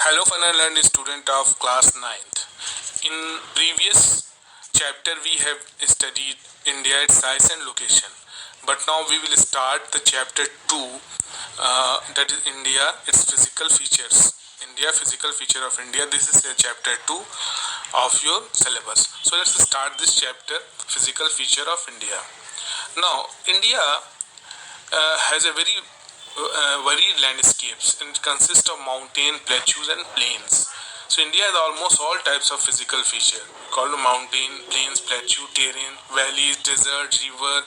Hello final learned student of class 9th. In previous chapter we have studied India, its size and location. But now we will start the chapter 2, that is India, its physical features. India, physical feature of India. This is chapter 2 of your syllabus. So let's start this chapter, physical feature of India. Now India has a very varied landscapes and consists of mountain, plateaus and plains. So India has almost all types of physical feature called mountain, plains, plateau, terrain, valleys, desert, river,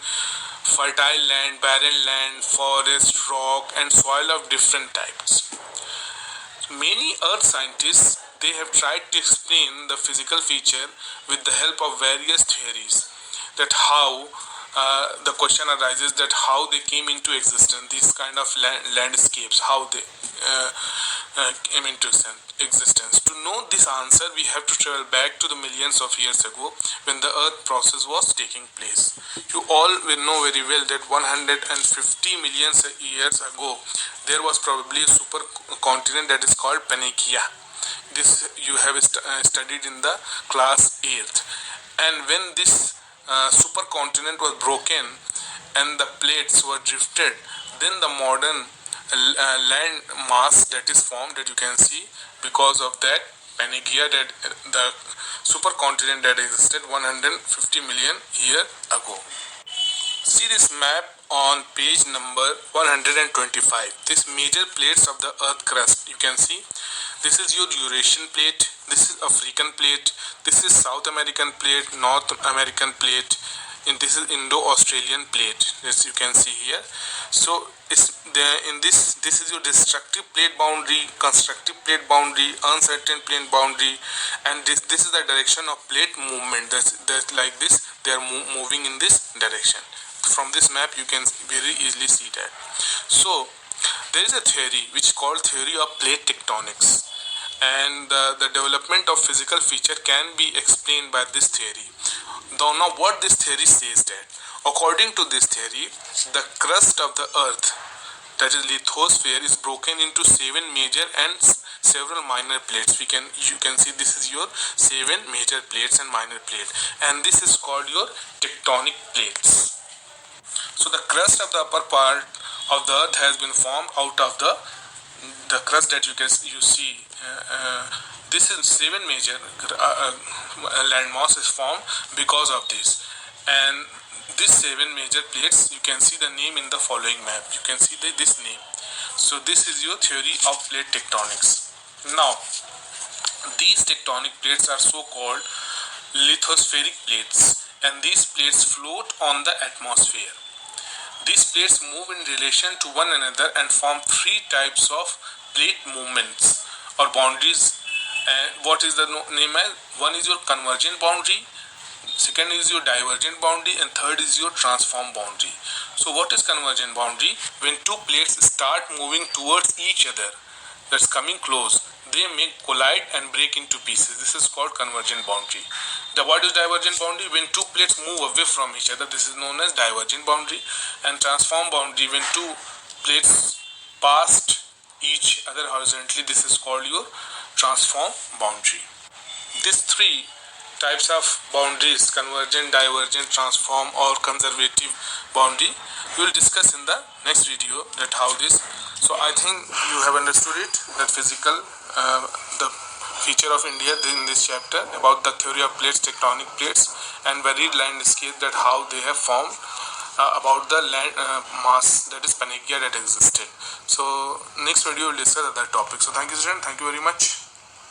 fertile land, barren land, forest, rock and soil of different types. Many earth scientists, they have tried to explain the physical feature with the help of various theories, that how the question arises that how they came into existence, these kind of landscapes, how they came into existence. To know this answer, we have to travel back to the millions of years ago when the earth process was taking place. You all will know very well that 150 million years ago there was probably a supercontinent that is called Pangaea. This you have studied in the class 8th. And when this supercontinent was broken and the plates were drifted, then the modern land mass that is formed, that you can see because of that Pangaea, that the supercontinent that existed 150 million years ago. See this map on page number 125. This major plates of the earth crust, you can see this is your Eurasian plate, this is African plate, this is South American plate, North American plate, and this is Indo-Australian plate, as you can see here. So this is your destructive plate boundary, constructive plate boundary, uncertain plate boundary, and this is the direction of plate movement. That's like this, they are moving in this direction. From this map you can very easily see that. So there is a theory which is called theory of plate tectonics, and the development of physical feature can be explained by this theory. Now what this theory says, that according to this theory, the crust of the earth, that is lithosphere, is broken into 7 major and several minor plates. You can see this is your 7 major plates and minor plate, and this is called your tectonic plates. So the crust of the upper part of the earth has been formed out of the crust that you see. This is 7 major landmass is formed because of this, and these 7 major plates, you can see the name in the following map. You can see this name. So this is your theory of plate tectonics. Now these tectonic plates are so called lithospheric plates, and these plates float on the atmosphere. These plates move in relation to one another and form 3 types of plate movements or boundaries. And what is the name as? One is your convergent boundary, second is your divergent boundary, and third is your transform boundary. So what is convergent boundary? When 2 plates start moving towards each other, that's coming close, they may collide and break into pieces. This is called convergent boundary. What is divergent boundary? When 2 plates move away from each other, this is known as divergent boundary. And transform boundary, when 2 plates passed each other horizontally, this is called your transform boundary. These 3 types of boundaries, convergent, divergent, transform or conservative boundary, we will discuss in the next video, that how this. So I think you have understood it, that physical the feature of India in this chapter, about the theory of plates, tectonic plates and varied landscape, that how they have formed, about the land mass, that is Pangaea, that existed. So next video will discuss other topics. So thank you students, thank you very much.